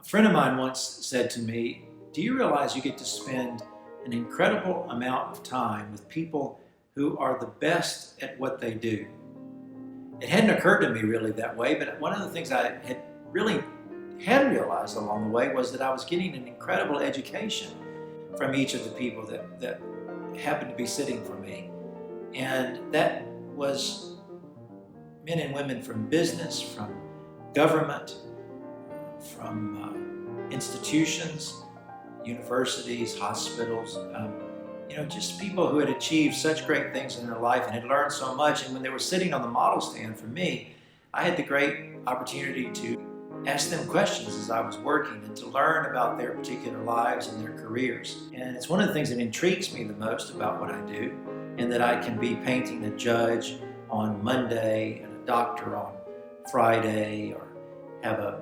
A friend of mine once said to me, "Do you realize you get to spend an incredible amount of time with people who are the best at what they do?" It hadn't occurred to me really that way, but one of the things I had realized along the way was that I was getting an incredible education from each of the people that happened to be sitting for me. And that was men and women from business, from government, from institutions, universities, hospitals, just people who had achieved such great things in their life and had learned so much. And when they were sitting on the model stand for me, I had the great opportunity to ask them questions as I was working and to learn about their particular lives and their careers. And it's one of the things that intrigues me the most about what I do, and that I can be painting a judge on Monday and a doctor on Friday, or have a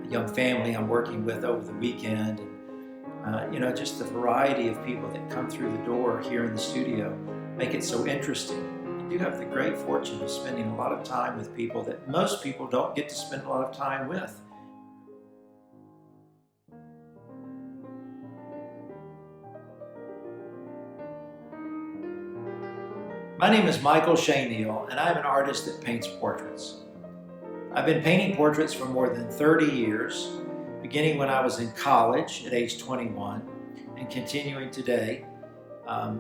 young family I'm working with over the weekend. And just the variety of people that come through the door here in the studio make it so interesting. I do have the great fortune of spending a lot of time with people that most people don't get to spend a lot of time with. My name is Michael Shane Neal, and I'm an artist that paints portraits. I've been painting portraits for more than 30 years, beginning when I was in college at age 21 and continuing today.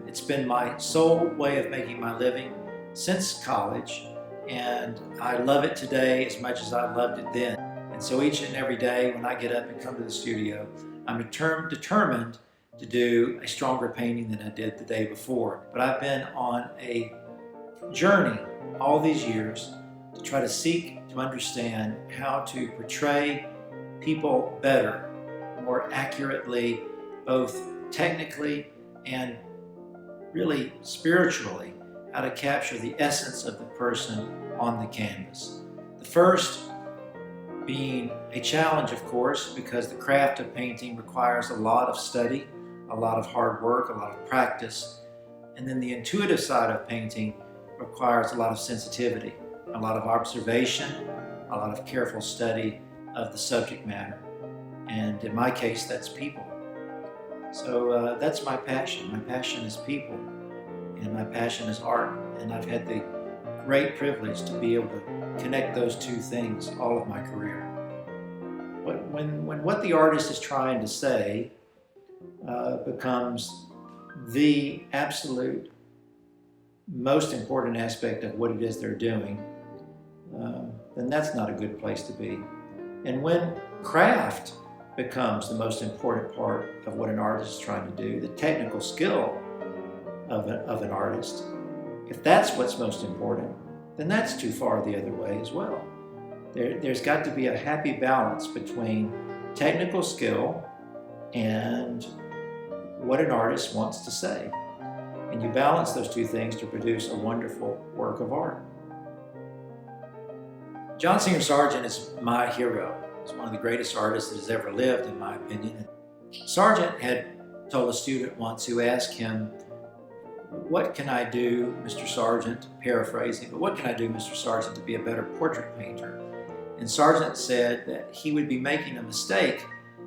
It's been my sole way of making my living since college, and I love it today as much as I loved it then. And so each and every day when I get up and come to the studio, I'm determined to do a stronger painting than I did the day before. But I've been on a journey all these years to try to seek to understand how to portray people better, more accurately, both technically and really spiritually, how to capture the essence of the person on the canvas. The first being a challenge, of course, because the craft of painting requires a lot of study, a lot of hard work, a lot of practice. And then the intuitive side of painting requires a lot of sensitivity, a lot of observation, a lot of careful study of the subject matter. And in my case, that's people. So that's my passion. My passion is people, and my passion is art. And I've had the great privilege to be able to connect those two things all of my career. When what the artist is trying to say becomes the absolute most important aspect of what it is they're doing, then that's not a good place to be. And when craft becomes the most important part of what an artist is trying to do, the technical skill of an artist, if that's what's most important, then that's too far the other way as well. There's got to be a happy balance between technical skill and what an artist wants to say. And you balance those two things to produce a wonderful work of art. John Singer Sargent is my hero. He's one of the greatest artists that has ever lived, in my opinion. Sargent had told a student once who asked him, "What can I do, Mr. Sargent," paraphrasing, "but what can I do, Mr. Sargent, to be a better portrait painter?" And Sargent said that he would be making a mistake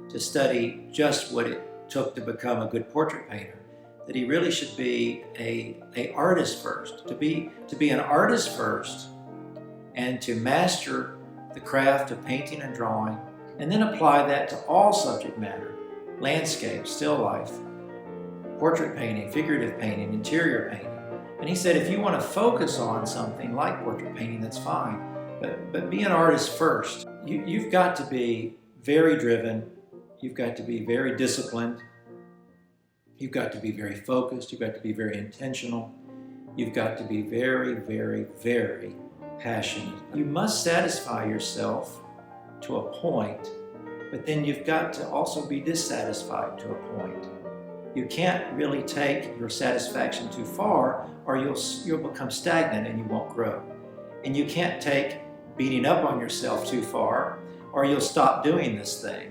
to study just what it took to become a good portrait painter, that he really should be a artist first, to be an artist first, and to master the craft of painting and drawing, and then apply that to all subject matter: landscape, still life, portrait painting, figurative painting, interior painting. And he said, if you want to focus on something like portrait painting, that's fine, but be an artist first. You've got to be very driven, you've got to be very disciplined, you've got to be very focused, you've got to be very intentional, you've got to be very, very, very passionate. You must satisfy yourself to a point, but then you've got to also be dissatisfied to a point. You can't really take your satisfaction too far, or you'll become stagnant and you won't grow. And you can't take beating up on yourself too far, or you'll stop doing this thing.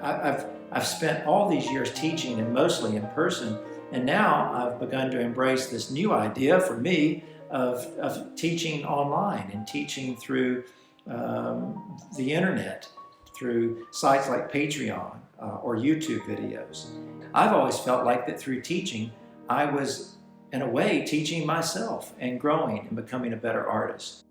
I've spent all these years teaching, and mostly in person, and now I've begun to embrace this new idea for me of teaching online and teaching through the internet. through sites like Patreon or YouTube videos. I've always felt like that through teaching, I was, in a way, teaching myself and growing and becoming a better artist.